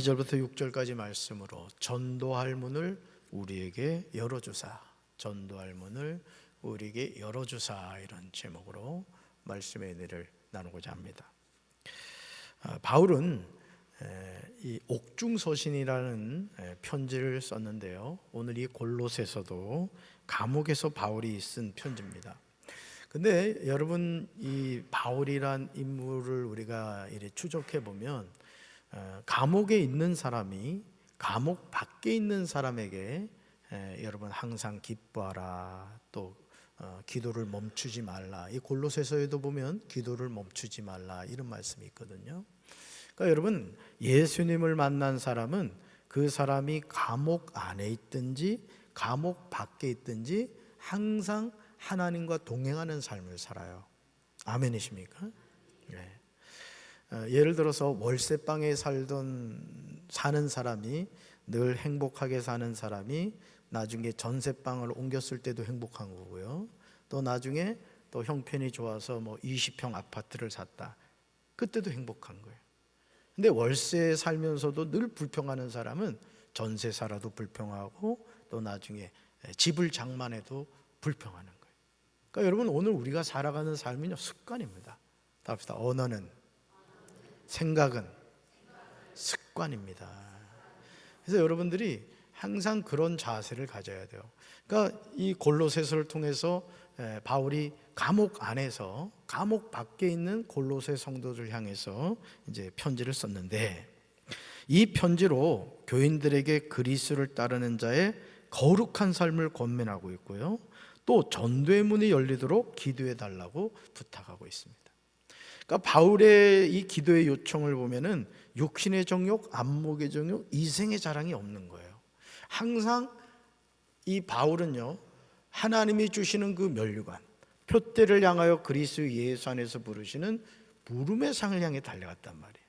2절부터 6절까지 말씀으로 전도할 문을 우리에게 열어주사, 전도할 문을 우리에게 열어주사, 이런 제목으로 말씀의 은혜를 나누고자 합니다. 바울은 이 옥중서신이라는 편지를 썼는데요, 오늘 이 골로새서도 감옥에서 바울이 쓴 편지입니다. 근데 여러분, 이 바울이란 인물을 우리가 이렇게 추적해 보면 감옥에 있는 사람이 감옥 밖에 있는 사람에게 여러분 항상 기뻐하라, 또 기도를 멈추지 말라, 이 골로새서에도 보면 기도를 멈추지 말라, 이런 말씀이 있거든요. 그러니까 여러분, 예수님을 만난 사람은 그 사람이 감옥 안에 있든지 감옥 밖에 있든지 항상 하나님과 동행하는 삶을 살아요. 아멘이십니까? 네. 예를 들어서 월세방에 사는 사람이, 늘 행복하게 사는 사람이 나중에 전세방을 옮겼을 때도 행복한 거고요, 또 나중에 또 형편이 좋아서 뭐 20평 아파트를 샀다, 그때도 행복한 거예요. 근데 월세에 살면서도 늘 불평하는 사람은 전세 살아도 불평하고 또 나중에 집을 장만해도 불평하는 거예요. 그러니까 여러분, 오늘 우리가 살아가는 삶은요, 습관입니다. 다 합시다. 언어는, 생각은 습관입니다. 그래서 여러분들이 항상 그런 자세를 가져야 돼요. 그러니까 이 골로새서를 통해서 바울이 감옥 안에서 감옥 밖에 있는 골로새 성도들 향해서 이제 편지를 썼는데, 이 편지로 교인들에게 그리스도를 따르는 자의 거룩한 삶을 권면하고 있고요, 또 전도의 문이 열리도록 기도해 달라고 부탁하고 있습니다. 그러니까 바울의 이 기도의 요청을 보면은 육신의 정욕, 안목의 정욕, 이생의 자랑이 없는 거예요. 항상 이 바울은요, 하나님이 주시는 그 면류관, 표대를 향하여 그리스도 예수 안에서 부르시는 부름의 상을 향해 달려갔단 말이에요.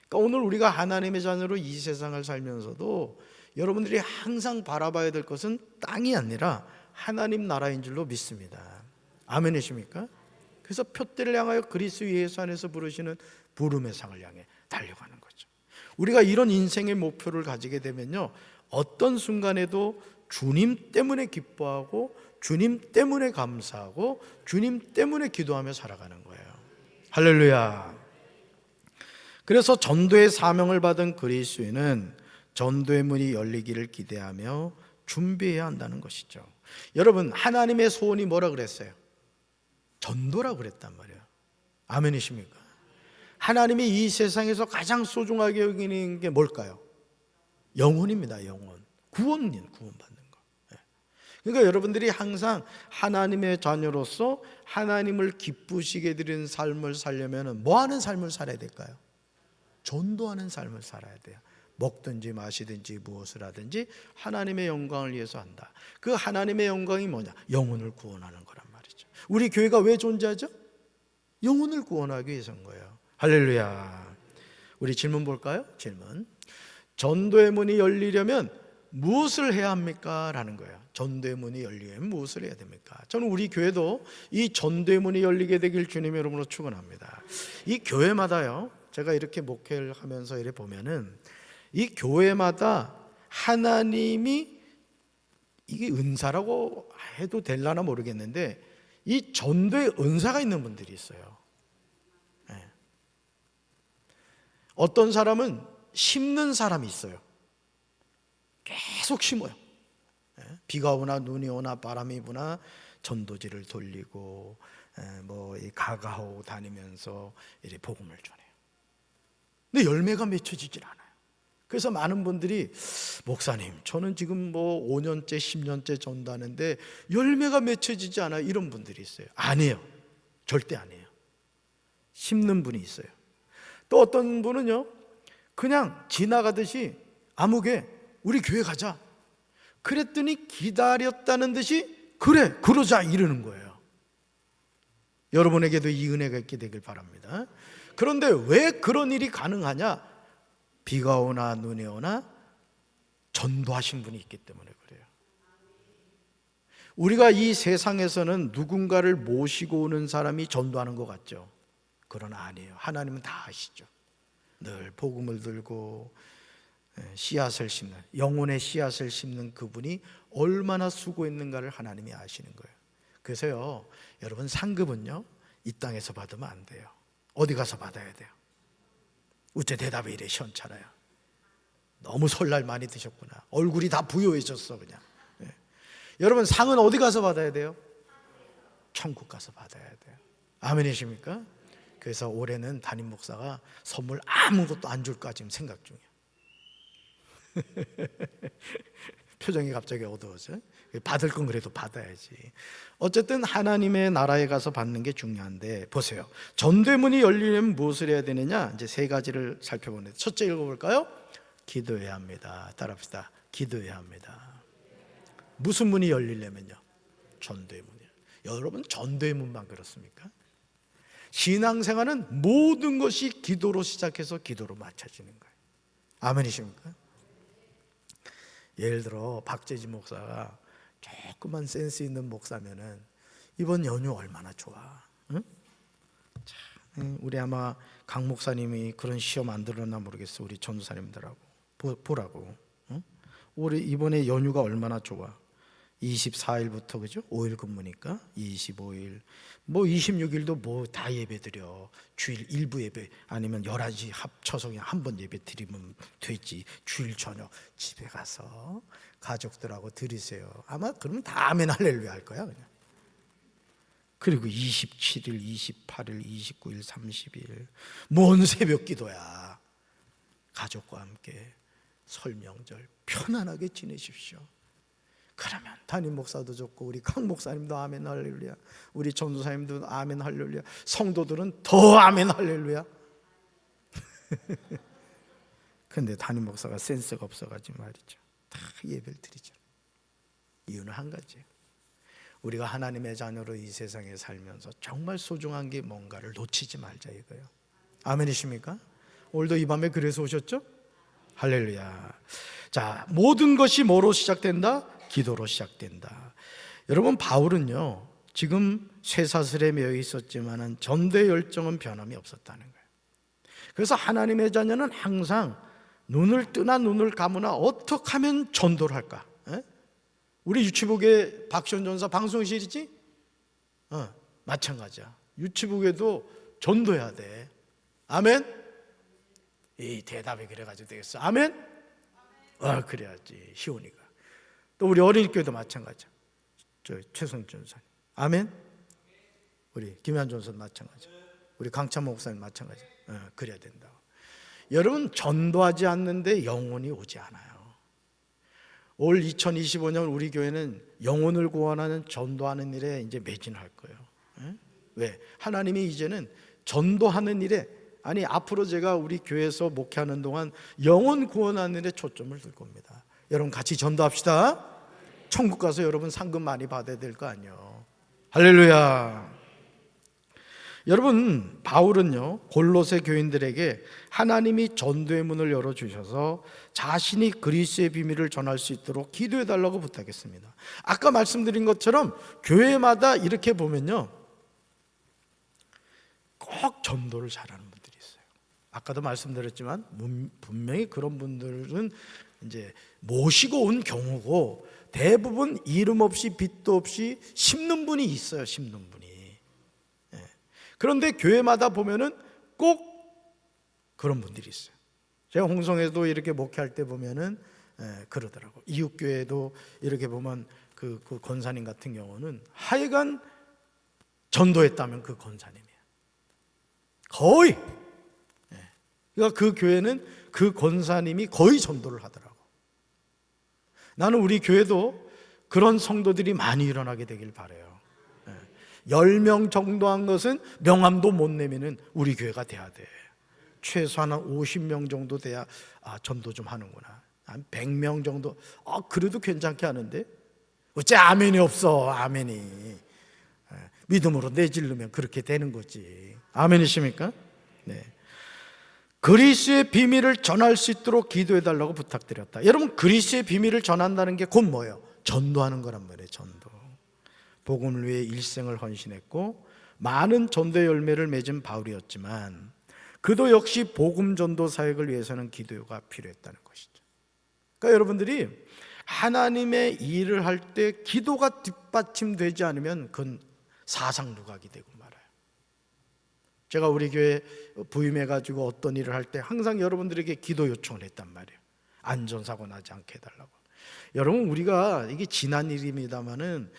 그러니까 오늘 우리가 하나님의 자녀로 이 세상을 살면서도 여러분들이 항상 바라봐야 될 것은 땅이 아니라 하나님 나라인 줄로 믿습니다. 아멘이십니까? 그래서 표대를 향하여 그리스도 예수 안에서 부르시는 부름의 상을 향해 달려가는 거죠. 우리가 이런 인생의 목표를 가지게 되면요, 어떤 순간에도 주님 때문에 기뻐하고 주님 때문에 감사하고 주님 때문에 기도하며 살아가는 거예요. 할렐루야. 그래서 전도의 사명을 받은 그리스도인은 전도의 문이 열리기를 기대하며 준비해야 한다는 것이죠. 여러분, 하나님의 소원이 뭐라 그랬어요? 전도라고 그랬단 말이에요. 아멘이십니까? 하나님이 이 세상에서 가장 소중하게 여기는 게 뭘까요? 영혼입니다. 영혼. 구원받는 거. 그러니까 여러분들이 항상 하나님의 자녀로서 하나님을 기쁘시게 드리는 삶을 살려면 뭐 하는 삶을 살아야 될까요? 전도하는 삶을 살아야 돼요. 먹든지 마시든지 무엇을 하든지 하나님의 영광을 위해서 한다. 그 하나님의 영광이 뭐냐? 영혼을 구원하는 거란 말이죠. 우리 교회가 왜 존재하죠? 영혼을 구원하기 위해서인 거예요. 할렐루야. 우리 질문 볼까요? 질문. 전도의 문이 열리려면 무엇을 해야 합니까? 라는 거예요. 전도의 문이 열리려면 무엇을 해야 됩니까? 저는 우리 교회도 이 전도의 문이 열리게 되길 주님 여러분으로 축원합니다. 이 교회마다요, 제가 이렇게 목회를 하면서 이렇게 보면은 이 교회마다 하나님이, 이게 은사라고 해도 될라나 모르겠는데, 이 전도의 은사가 있는 분들이 있어요. 네. 어떤 사람은 심는 사람이 있어요. 계속 심어요. 네. 비가 오나 눈이 오나 바람이 부나 전도지를 돌리고 뭐 가가하고 다니면서 이렇게 복음을 전해요. 근데 열매가 맺혀지질 않아요. 그래서 많은 분들이, 목사님, 저는 지금 뭐 5년째 10년째 전도하는데 열매가 맺혀지지 않아요, 이런 분들이 있어요. 아니에요. 절대 아니에요. 심는 분이 있어요. 또 어떤 분은요, 그냥 지나가듯이 아무개 우리 교회 가자, 그랬더니 기다렸다는 듯이 그래 그러자 이러는 거예요. 여러분에게도 이 은혜가 있게 되길 바랍니다. 그런데 왜 그런 일이 가능하냐? 비가 오나 눈이 오나 전도하신 분이 있기 때문에 그래요. 우리가 이 세상에서는 누군가를 모시고 오는 사람이 전도하는 것 같죠? 그러나 아니에요. 하나님은 다 아시죠. 늘 복음을 들고 씨앗을 심는, 영혼의 씨앗을 심는 그분이 얼마나 수고했는가를 하나님이 아시는 거예요. 그래서요, 여러분 상급은요 이 땅에서 받으면 안 돼요. 어디 가서 받아야 돼요? 어째 대답이 이래 시원찮아요. 너무 설날 많이 드셨구나. 얼굴이 다 부요해졌어 그냥. 네. 여러분 상은 어디 가서 받아야 돼요? 천국 가서 받아야 돼요. 아멘이십니까? 그래서 올해는 담임 목사가 선물 아무것도 안 줄까 지금 생각 중이에요. 표정이 갑자기 어두워져. 받을 건 그래도 받아야지. 어쨌든 하나님의 나라에 가서 받는 게 중요한데, 보세요. 전대문이 열리려면 무엇을 해야 되느냐? 이제 세 가지를 살펴보는데, 첫째 읽어볼까요? 기도해야 합니다. 따라합시다. 기도해야 합니다. 무슨 문이 열리려면요? 전대문이요. 여러분 전대문만 그렇습니까? 신앙생활은 모든 것이 기도로 시작해서 기도로 맞춰지는 거예요. 아멘이십니까? 예를 들어 박재지 목사가 조금만 센스 있는 목사면은 이번 연휴 얼마나 좋아. 응? 우리 아마 강 목사님이 그런 시험 안 들었나 모르겠어. 우리 전도사님들하고 보라고. 응? 우리 이번에 연휴가 얼마나 좋아. 24일부터 그죠? 5일 근무니까 25일 뭐 26일도 뭐 다 예배 드려. 주일 일부 예배 아니면 11시 합쳐서 그냥 한 번 예배 드리면 되지. 주일 저녁 집에 가서 가족들하고 드리세요. 아마 그러면 다 아멘 할렐루야 할 거야 그냥. 그리고 27일, 28일, 29일, 30일 뭔 새벽 기도야. 가족과 함께 설 명절 편안하게 지내십시오. 그러면 담임 목사도 좋고 우리 강 목사님도 아멘 할렐루야, 우리 전도사님도 아멘 할렐루야, 성도들은 더 아멘 할렐루야. 근데 담임 목사가 센스가 없어가지고 말이죠, 다 예배를 드리죠. 이유는 한 가지예요. 우리가 하나님의 자녀로 이 세상에 살면서 정말 소중한 게 뭔가를 놓치지 말자 이거예요. 아멘이십니까? 오늘도 이 밤에 그래서 오셨죠? 할렐루야. 자, 모든 것이 뭐로 시작된다? 기도로 시작된다. 여러분 바울은요 지금 쇠사슬에 매여 있었지만은 전도의 열정은 변함이 없었다는 거예요. 그래서 하나님의 자녀는 항상 눈을 뜨나 눈을 감으나 어떻게 하면 전도를 할까? 에? 우리 유치북에 박시원 전사 방송실이지? 마찬가지야. 유치북에도 전도해야 돼. 아멘? 이 대답이 그래가지고 되겠어. 아멘? 그래야지 시온이가. 또 우리 어린이교회도 마찬가지야. 저 최성 전사님 아멘. 우리 김현 전사님 마찬가지. 우리 강찬 목사님 마찬가지. 그래야 된다고. 여러분 전도하지 않는데 영혼이 오지 않아요. 올 2025년 우리 교회는 영혼을 구원하는 전도하는 일에 이제 매진할 거예요. 왜? 하나님이 이제는 전도하는 일에, 아니 앞으로 제가 우리 교회에서 목회하는 동안 영혼 구원하는 일에 초점을 둘 겁니다. 여러분 같이 전도합시다. 천국 가서 여러분 상금 많이 받아야 될 거 아니에요. 할렐루야. 여러분 바울은요 골로새 교인들에게 하나님이 전도의 문을 열어주셔서 자신이 그리스의 비밀을 전할 수 있도록 기도해 달라고 부탁했습니다. 아까 말씀드린 것처럼 교회마다 이렇게 보면요 꼭 전도를 잘하는 분들이 있어요. 아까도 말씀드렸지만 분명히 그런 분들은 이제 모시고 온 경우고, 대부분 이름 없이 빚도 없이 심는 분이 있어요. 심는 분이. 그런데 교회마다 보면은 꼭 그런 분들이 있어요. 제가 홍성에도 이렇게 목회할 때 보면은 그러더라고. 이웃교회도 이렇게 보면 그 권사님 같은 경우는 하여간 전도했다면 그 권사님이야. 거의. 그러니까 그 교회는 그 권사님이 거의 전도를 하더라고. 나는 우리 교회도 그런 성도들이 많이 일어나게 되길 바라요. 10명 정도 한 것은 명함도 못 내미는 우리 교회가 돼야 돼. 최소한 50명 정도 돼야 전도 좀 하는구나. 한 100명 정도 그래도 괜찮게 하는데 어째 아멘이 없어. 아멘이. 믿음으로 내질르면 그렇게 되는 거지. 아멘이십니까? 네. 그리스의 비밀을 전할 수 있도록 기도해 달라고 부탁드렸다. 여러분 그리스의 비밀을 전한다는 게 곧 뭐예요? 전도하는 거란 말이에요. 전도. 복음을 위해 일생을 헌신했고 많은 전도의 열매를 맺은 바울이었지만 그도 역시 복음 전도 사역을 위해서는 기도가 필요했다는 것이죠. 그러니까 여러분들이 하나님의 일을 할 때 기도가 뒷받침되지 않으면 그건 사상누각이 되고 말아요. 제가 우리 교회 부임해가지고 어떤 일을 할 때 항상 여러분들에게 기도 요청을 했단 말이에요. 안전사고 나지 않게 해달라고. 여러분, 우리가 이게 지난 일입니다마는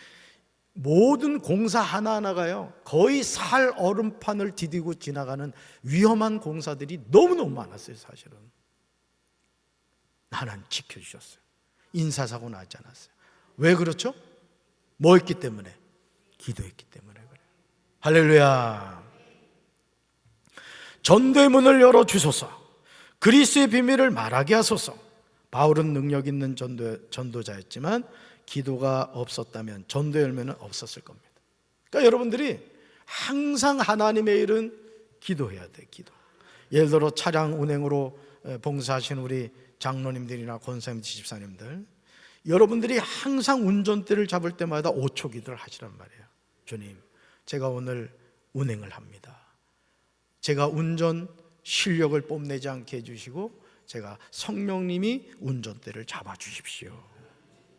모든 공사 하나하나가요, 거의 살 얼음판을 디디고 지나가는 위험한 공사들이 너무너무 많았어요. 사실은 하나님 지켜주셨어요. 인사사고 나지 않았어요. 왜 그렇죠? 뭐 했기 때문에? 기도했기 때문에 그래요. 할렐루야. 전도의 문을 열어주소서. 그리스의 비밀을 말하게 하소서. 바울은 능력 있는 전도자였지만 기도가 없었다면 전도 열매는 없었을 겁니다. 그러니까 여러분들이 항상 하나님의 일은 기도해야 돼. 기도. 예를 들어 차량 운행으로 봉사하신 우리 장로님들이나 권사님, 지집사님들, 여러분들이 항상 운전대를 잡을 때마다 5초 기도를 하시란 말이에요. 주님, 제가 오늘 운행을 합니다. 제가 운전 실력을 뽐내지 않게 해주시고 제가 성령님이 운전대를 잡아주십시오.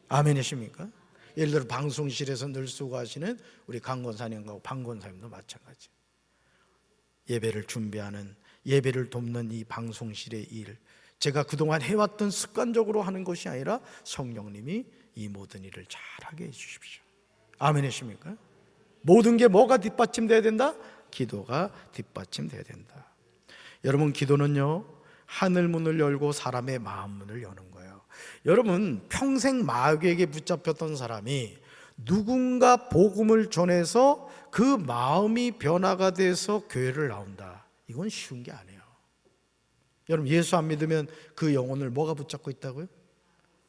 아멘이십니까? 예를 들어 방송실에서 늘 수고하시는 우리 강권사님과 방권사님도 마찬가지. 예배를 준비하는, 예배를 돕는 이 방송실의 일, 제가 그동안 해왔던 습관적으로 하는 것이 아니라 성령님이 이 모든 일을 잘하게 해주십시오. 아멘이십니까? 모든 게 뭐가 뒷받침돼야 된다? 기도가 뒷받침돼야 된다. 여러분, 기도는요, 하늘 문을 열고 사람의 마음 문을 여는 거예요. 여러분, 평생 마귀에게 붙잡혔던 사람이 누군가 복음을 전해서 그 마음이 변화가 돼서 교회를 나온다, 이건 쉬운 게 아니에요. 여러분, 예수 안 믿으면 그 영혼을 뭐가 붙잡고 있다고요?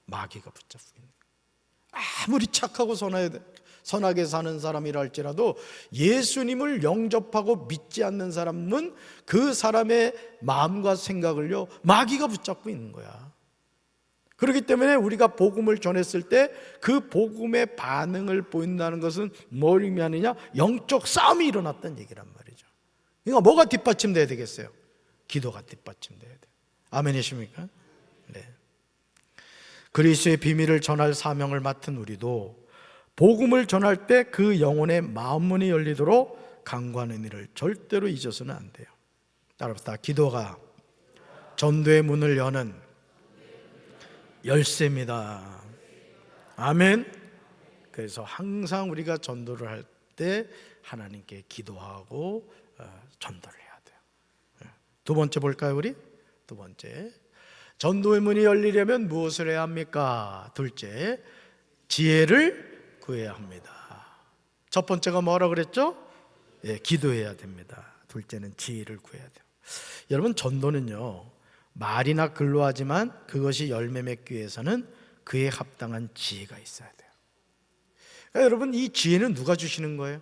마귀가 붙잡고 있는 거예요. 아무리 착하고 선하게 사는 사람이라 할지라도 예수님을 영접하고 믿지 않는 사람은 그 사람의 마음과 생각을요, 마귀가 붙잡고 있는 거야. 그렇기 때문에 우리가 복음을 전했을 때 그 복음의 반응을 보인다는 것은 뭘 의미하느냐? 영적 싸움이 일어났다는 얘기란 말이죠. 그러니까 뭐가 뒷받침돼야 되겠어요? 기도가 뒷받침돼야 돼요. 아멘이십니까? 네. 그리스도의 비밀을 전할 사명을 맡은 우리도 복음을 전할 때 그 영혼의 마음문이 열리도록 간구하는 일을 절대로 잊어서는 안 돼요. 따라합시다. 기도가 전도의 문을 여는 열쇠입니다. 아멘. 그래서 항상 우리가 전도를 할 때 하나님께 기도하고 전도를 해야 돼요. 두 번째 볼까요, 우리? 두 번째, 전도의 문이 열리려면 무엇을 해야 합니까? 둘째, 지혜를 구해야 합니다. 첫 번째가 뭐라 그랬죠? 기도해야 됩니다. 둘째는 지혜를 구해야 돼요. 여러분, 전도는요, 말이나 글로 하지만 그것이 열매 맺기 위해서는 그에 합당한 지혜가 있어야 돼요. 그러니까 여러분, 이 지혜는 누가 주시는 거예요?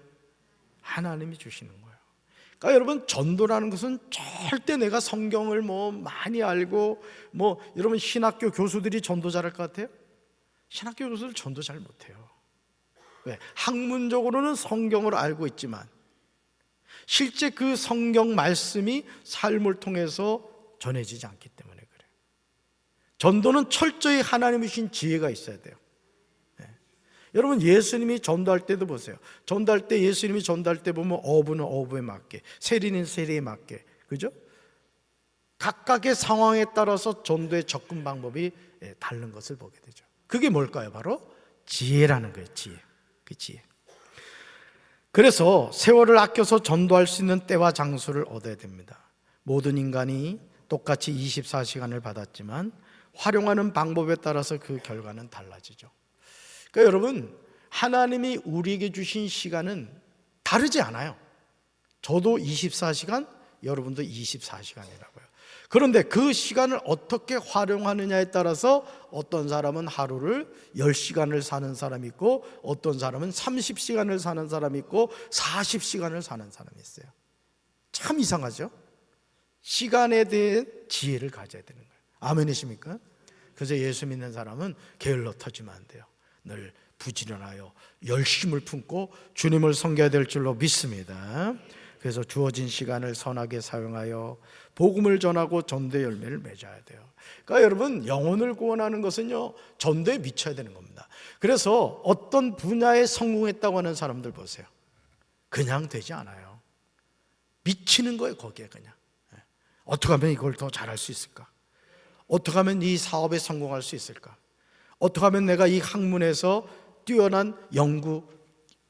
하나님이 주시는 거예요. 그러니까 여러분, 전도라는 것은 절대 내가 성경을 많이 알고 여러분, 신학교 교수들이 전도 잘할 것 같아요? 신학교 교수들 전도 잘 못해요. 왜? 학문적으로는 성경을 알고 있지만 실제 그 성경 말씀이 삶을 통해서 전해지지 않기 때문에 그래요. 전도는 철저히 하나님이 주신 지혜가 있어야 돼요. 여러분, 예수님이 전도할 때도 보세요. 전도할 때, 예수님이 전도할 때 보면 어부는 어부에 맞게, 세리는 세리에 맞게, 그죠? 각각의 상황에 따라서 전도의 접근 방법이 다른 것을 보게 되죠. 그게 뭘까요? 바로 지혜라는 거예요. 지혜. 그 지혜. 그래서 세월을 아껴서 전도할 수 있는 때와 장소를 얻어야 됩니다. 모든 인간이 똑같이 24시간을 받았지만 활용하는 방법에 따라서 그 결과는 달라지죠. 그러니까 여러분, 하나님이 우리에게 주신 시간은 다르지 않아요. 저도 24시간, 여러분도 24시간이라고요. 그런데 그 시간을 어떻게 활용하느냐에 따라서 어떤 사람은 하루를 10시간을 사는 사람이 있고, 어떤 사람은 30시간을 사는 사람이 있고, 40시간을 사는 사람이 있어요. 참 이상하죠? 시간에 대한 지혜를 가져야 되는 거예요. 아멘이십니까? 그래서 예수 믿는 사람은 게을러 터지면 안 돼요. 늘 부지런하여 열심을 품고 주님을 섬겨야 될 줄로 믿습니다. 그래서 주어진 시간을 선하게 사용하여 복음을 전하고 전도의 열매를 맺어야 돼요. 그러니까 여러분, 영혼을 구원하는 것은요, 전도에 미쳐야 되는 겁니다. 그래서 어떤 분야에 성공했다고 하는 사람들 보세요. 그냥 되지 않아요. 미치는 거예요, 거기에 그냥. 어떻게 하면 이걸 더 잘할 수 있을까? 어떻게 하면 이 사업에 성공할 수 있을까? 어떻게 하면 내가 이 학문에서 뛰어난 연구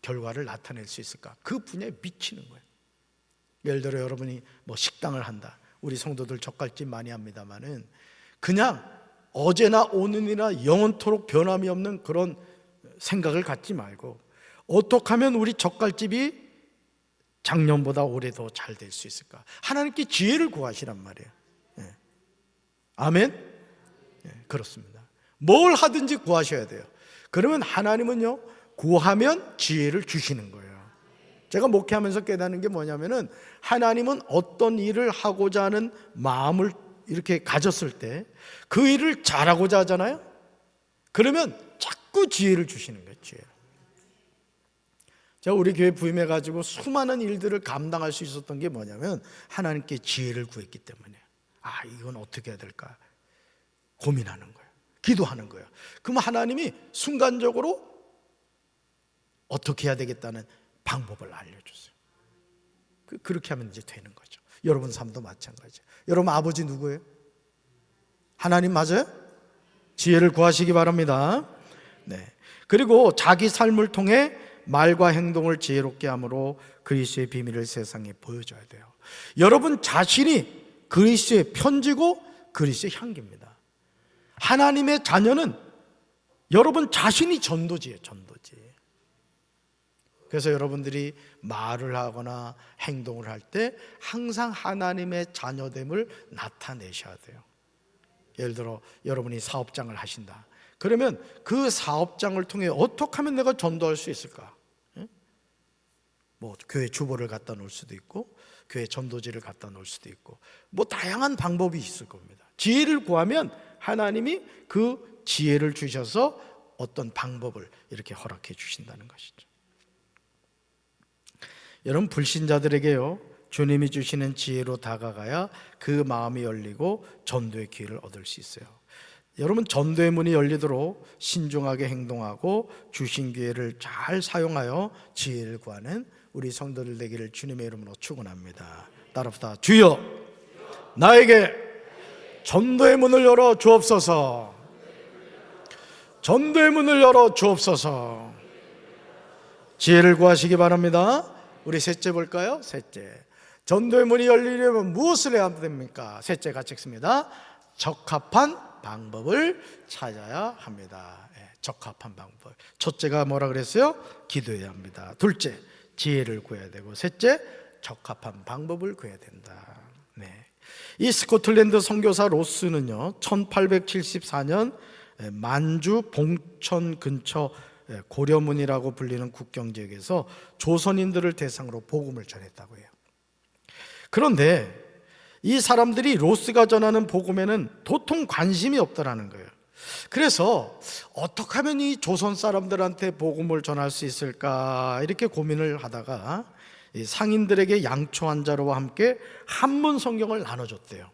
결과를 나타낼 수 있을까? 그 분야에 미치는 거예요. 예를 들어 여러분이 뭐 식당을 한다. 우리 성도들 젓갈집 많이 합니다만은 그냥 어제나 오늘이나 영원토록 변함이 없는 그런 생각을 갖지 말고 어떻게 하면 우리 젓갈집이 작년보다 올해 더 잘 될 수 있을까? 하나님께 지혜를 구하시란 말이에요. 예. 아멘? 예, 그렇습니다. 뭘 하든지 구하셔야 돼요. 그러면 하나님은요, 구하면 지혜를 주시는 거예요. 제가 목회하면서 깨닫는 게 뭐냐면은 하나님은 어떤 일을 하고자 하는 마음을 이렇게 가졌을 때 그 일을 잘하고자 하잖아요. 그러면 자꾸 지혜를 주시는 거예요. 지혜를. 제가 우리 교회 부임해가지고 수많은 일들을 감당할 수 있었던 게 뭐냐면 하나님께 지혜를 구했기 때문에 이건 어떻게 해야 될까 고민하는 거예요. 기도하는 거예요. 그럼 하나님이 순간적으로 어떻게 해야 되겠다는 방법을 알려줬어요. 그렇게 하면 이제 되는 거죠. 여러분 삶도 마찬가지예요. 여러분 아버지 누구예요? 하나님 맞아요? 지혜를 구하시기 바랍니다. 네. 그리고 자기 삶을 통해 말과 행동을 지혜롭게 함으로 그리스도의 비밀을 세상에 보여줘야 돼요. 여러분 자신이 그리스도의 편지고 그리스도의 향기입니다. 하나님의 자녀는 여러분 자신이 전도지예요. 전도지. 그래서 여러분들이 말을 하거나 행동을 할 때 항상 하나님의 자녀됨을 나타내셔야 돼요. 예를 들어 여러분이 사업장을 하신다. 그러면 그 사업장을 통해 어떻게 하면 내가 전도할 수 있을까? 뭐 교회 주보를 갖다 놓을 수도 있고 교회 전도지를 갖다 놓을 수도 있고 뭐 다양한 방법이 있을 겁니다. 지혜를 구하면 하나님이 그 지혜를 주셔서 어떤 방법을 이렇게 허락해 주신다는 것이죠. 여러분 불신자들에게요, 주님이 주시는 지혜로 다가가야 그 마음이 열리고 전도의 기회를 얻을 수 있어요. 여러분 전도의 문이 열리도록 신중하게 행동하고 주신 기회를 잘 사용하여 지혜를 구하는 우리 성도들 되기를 주님의 이름으로 축원합니다. 따라합시다. 주여 나에게 전도의 문을 열어 주옵소서. 전도의 문을 열어 주옵소서. 지혜를 구하시기 바랍니다. 우리 셋째 볼까요? 셋째, 전도의 문이 열리려면 무엇을 해야 됩니까? 셋째 같이 읽습니다. 적합한 방법을 찾아야 합니다. 적합한 방법. 첫째가 뭐라 그랬어요? 기도해야 합니다. 둘째, 지혜를 구해야 되고, 셋째, 적합한 방법을 구해야 된다. 네. 이 스코틀랜드 선교사 로스는요 1874년 만주 봉천 근처 고려문이라고 불리는 국경지역에서 조선인들을 대상으로 복음을 전했다고 해요. 그런데 이 사람들이 로스가 전하는 복음에는 도통 관심이 없더라는 거예요. 그래서 어떻게 하면 이 조선 사람들한테 복음을 전할 수 있을까 이렇게 고민을 하다가 상인들에게 양초 한 자루와 함께 한문 성경을 나눠줬대요.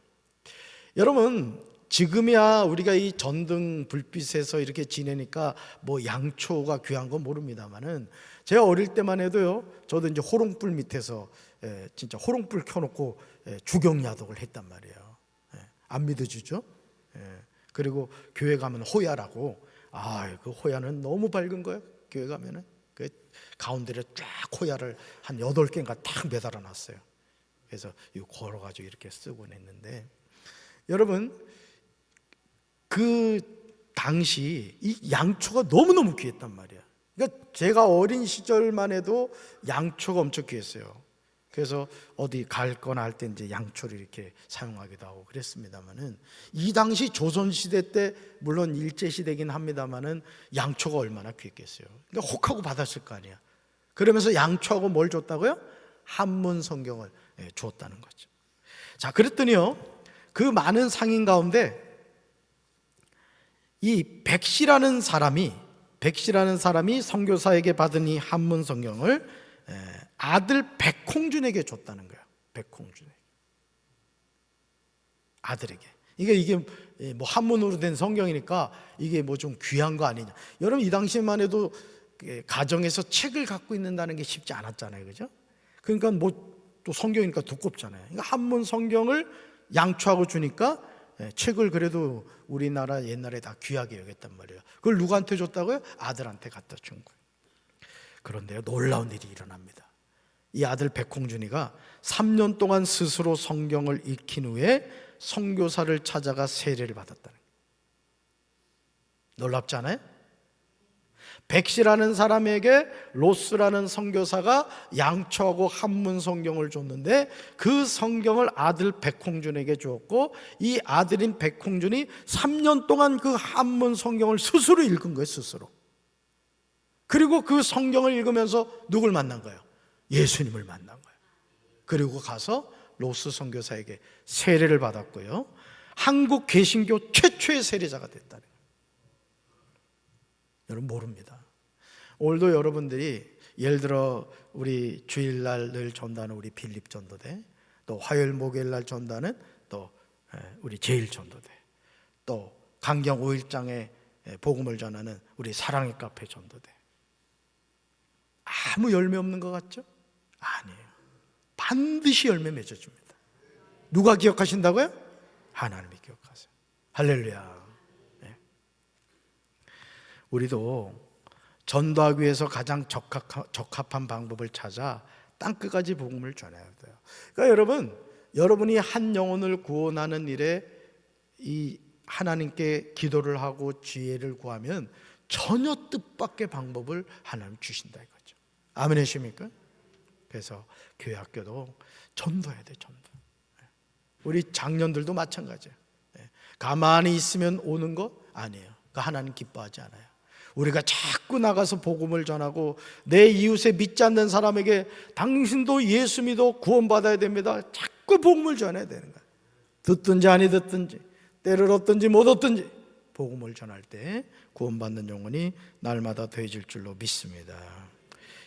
여러분 지금이야 우리가 이 전등 불빛에서 이렇게 지내니까 뭐 양초가 귀한 건 모릅니다만은 제가 어릴 때만 해도요, 저도 이제 호롱불 밑에서 진짜 호롱불 켜놓고 주경야독을 했단 말이에요. 안 믿어주죠? 그리고 교회 가면 호야라고, 그 호야는 너무 밝은 거예요. 교회 가면은 그 가운데를 쫙 호야를 한 8개인가 딱 매달아 놨어요. 그래서 이거 걸어가지고 이렇게 쓰곤 했는데, 여러분 그 당시 이 양초가 너무너무 귀했단 말이야. 그러니까 제가 어린 시절만 해도 양초가 엄청 귀했어요. 그래서 어디 갈 거나 할 때 이제 양초를 이렇게 사용하기도 하고 그랬습니다만은, 이 당시 조선시대 때 물론 일제시대긴 합니다만은 양초가 얼마나 귀했겠어요. 그러니까 혹하고 받았을 거 아니야. 그러면서 양초하고 뭘 줬다고요? 한문 성경을 줬다는 거죠. 자, 그랬더니요, 그 많은 상인 가운데 이 백씨라는 사람이 선교사에게 받은 이 한문 성경을 아들 백홍준에게 줬다는 거예요. 백홍준에게, 아들에게. 이게 뭐 한문으로 된 성경이니까 이게 뭐 좀 귀한 거 아니냐. 여러분, 이 당시만 해도 가정에서 책을 갖고 있는다는 게 쉽지 않았잖아요, 그죠? 그러니까 뭐 또 성경이니까 두껍잖아요. 그러니까 한문 성경을 양초하고 주니까 책을 그래도 우리나라 옛날에 다 귀하게 여겼단 말이에요. 그걸 누구한테 줬다고요? 아들한테 갖다 준 거예요. 그런데요, 놀라운 일이 일어납니다. 이 아들 백홍준이가 3년 동안 스스로 성경을 익힌 후에 선교사를 찾아가 세례를 받았다는 거예요. 놀랍지 않아요? 백시라는 사람에게 로스라는 선교사가 양초하고 한문 성경을 줬는데 그 성경을 아들 백홍준에게 주었고, 이 아들인 백홍준이 3년 동안 그 한문 성경을 스스로 읽은 거예요. 스스로. 그리고 그 성경을 읽으면서 누굴 만난 거예요? 예수님을 만난 거예요. 그리고 가서 로스 선교사에게 세례를 받았고요, 한국 개신교 최초의 세례자가 됐다는 거예요. 여러분, 모릅니다. 오늘도 여러분들이 예를 들어 우리 주일날 늘 전도하는 우리 빌립 전도대, 또 화요일 목요일날 전도하는 또 우리 제일 전도대, 또 강경 5일장에 복음을 전하는 우리 사랑의 카페 전도대, 아무 열매 없는 것 같죠? 아니에요. 반드시 열매 맺어줍니다. 누가 기억하신다고요? 하나님이 기억하세요. 할렐루야. 우리도 전도하기 위해서 가장 적합한 방법을 찾아 땅끝까지 복음을 전해야 돼요. 그러니까 여러분이 한 영혼을 구원하는 일에 이 하나님께 기도를 하고 지혜를 구하면 전혀 뜻밖의 방법을 하나님 주신다 이거죠. 아멘이십니까? 그래서 교회 학교도 전도해야 돼. 전도. 우리 장년들도 마찬가지예요. 가만히 있으면 오는 거 아니에요. 그 하나님 기뻐하지 않아요. 우리가 자꾸 나가서 복음을 전하고 내 이웃에 믿지 않는 사람에게 당신도 예수 믿어 구원받아야 됩니다, 자꾸 복음을 전해야 되는 거예요. 듣든지 아니 듣든지, 때를 얻든지 못 얻든지 복음을 전할 때 구원받는 영혼이 날마다 더해질 줄로 믿습니다.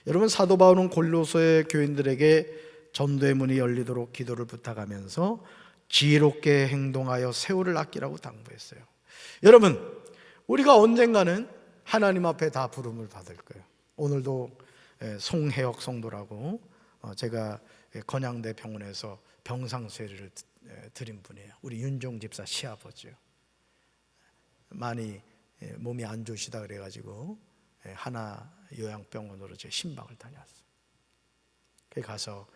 여러분, 사도 바울은 골로새 교인들에게 전도의 문이 열리도록 기도를 부탁하면서 지혜롭게 행동하여 세월을 아끼라고 당부했어요. 여러분, 우리가 언젠가는 하나님 앞에 다 부름을 받을 거예요. 오늘도 송혜혁 성도라고 제가 건양대 병원에서 병상수혜를 드린 분이에요. 우리 윤종 집사 시아버지요. 많이 몸이 안 좋으시다 그래가지고 하나 요양병원으로 제 신방을 다녔어요. 거기 가서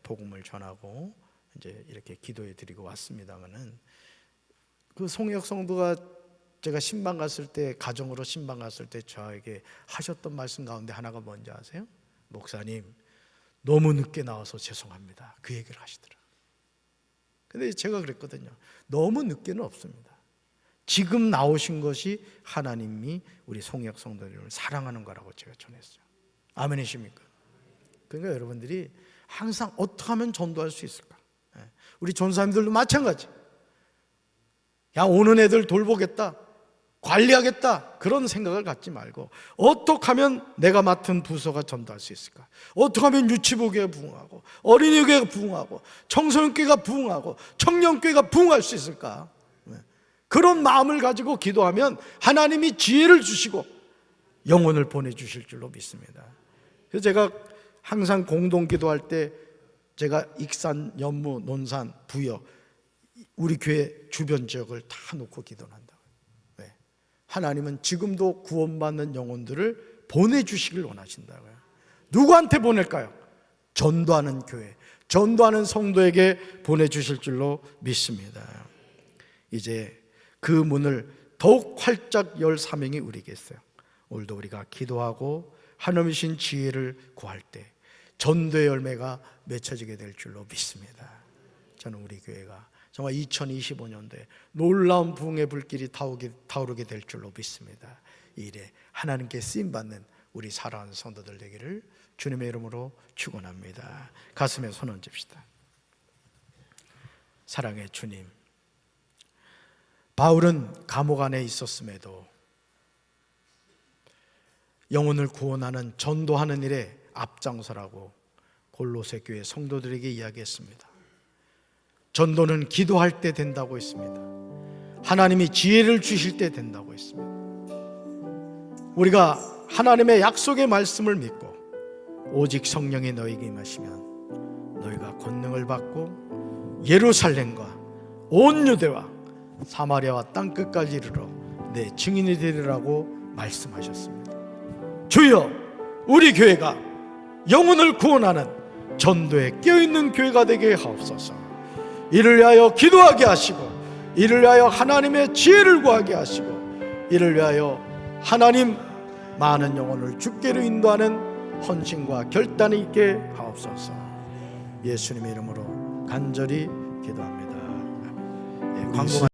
복음을 전하고 이제 이렇게 기도해 드리고 왔습니다만은, 그 송혜혁 성도가 제가 신방 갔을 때, 가정으로 신방 갔을 때 저에게 하셨던 말씀 가운데 하나가 뭔지 아세요? 목사님, 너무 늦게 나와서 죄송합니다, 그 얘기를 하시더라고요. 근데 제가 그랬거든요. 너무 늦게는 없습니다. 지금 나오신 것이 하나님이 우리 송혜혁 성도님을 사랑하는 거라고 제가 전했어요. 아멘이십니까? 그러니까 여러분들이 항상 어떻게 하면 전도할 수 있을까? 우리 전사님들도 마찬가지. 야, 오는 애들 돌보겠다, 관리하겠다, 그런 생각을 갖지 말고 어떻게 하면 내가 맡은 부서가 전도할 수 있을까? 어떻게 하면 유치부교회가 부흥하고 어린이교회가 부흥하고 청소년교회가 부흥하고 청년교회가 부흥할 수 있을까? 그런 마음을 가지고 기도하면 하나님이 지혜를 주시고 영혼을 보내주실 줄로 믿습니다. 그래서 제가 항상 공동 기도할 때 제가 익산, 연무, 논산, 부여 우리 교회 주변 지역을 다 놓고 기도를 한다고요. 왜? 하나님은 지금도 구원받는 영혼들을 보내주시길 원하신다고요. 누구한테 보낼까요? 전도하는 교회, 전도하는 성도에게 보내주실 줄로 믿습니다. 이제 그 문을 더욱 활짝 열 사명이 우리에게 있어요. 오늘도 우리가 기도하고 하나님이신 지혜를 구할 때 전도의 열매가 맺혀지게 될 줄로 믿습니다. 저는 우리 교회가 정말 2025년도에 놀라운 부흥의 불길이 타오르게 될 줄로 믿습니다. 이 일에 하나님께 쓰임받는 우리 사랑하는 성도들 되기를 주님의 이름으로 축원합니다. 가슴에 손 얹읍시다. 사랑의 주님, 바울은 감옥 안에 있었음에도 영혼을 구원하는 전도하는 일에 앞장서라고 골로새 교회 성도들에게 이야기했습니다. 전도는 기도할 때 된다고 했습니다. 하나님이 지혜를 주실 때 된다고 했습니다. 우리가 하나님의 약속의 말씀을 믿고 오직 성령이 너에게 임하시면 너희가 권능을 받고 예루살렘과 온 유대와 사마리아와 땅끝까지 이르러 내 증인이 되리라고 말씀하셨습니다. 주여, 우리 교회가 영혼을 구원하는 전도에 깨어있는 교회가 되게 하옵소서. 이를 위하여 기도하게 하시고, 이를 위하여 하나님의 지혜를 구하게 하시고, 이를 위하여 하나님 많은 영혼을 주께로 인도하는 헌신과 결단이 있게 하옵소서. 예수님의 이름으로 간절히 기도합니다. 아멘. 광고만